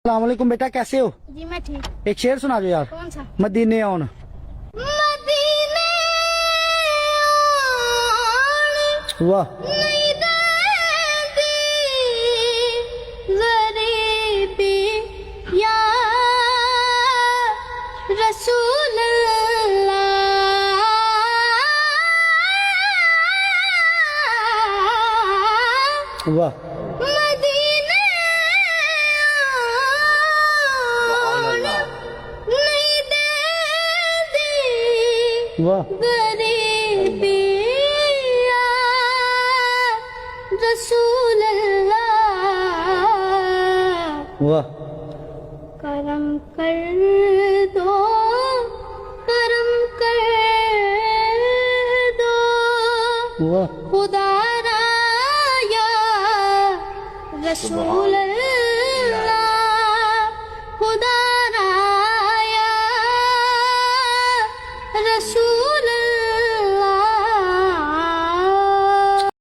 अस्सलाम वालेकुम बेटा, कैसे हो? जी मैं ठीक। एक शेर सुना दो यार। कौन सा? मदीने ऑन। मदीने वाह नहीं देती गरीबी या रसूल अल्लाह। वाह मदीने नहीं देती वाह गरीबी या रसूल अल्लाह। वाह करम कर दो, करम कर दो वाह खुदा राया रसूल अल्लाह। खुदा राया रसूल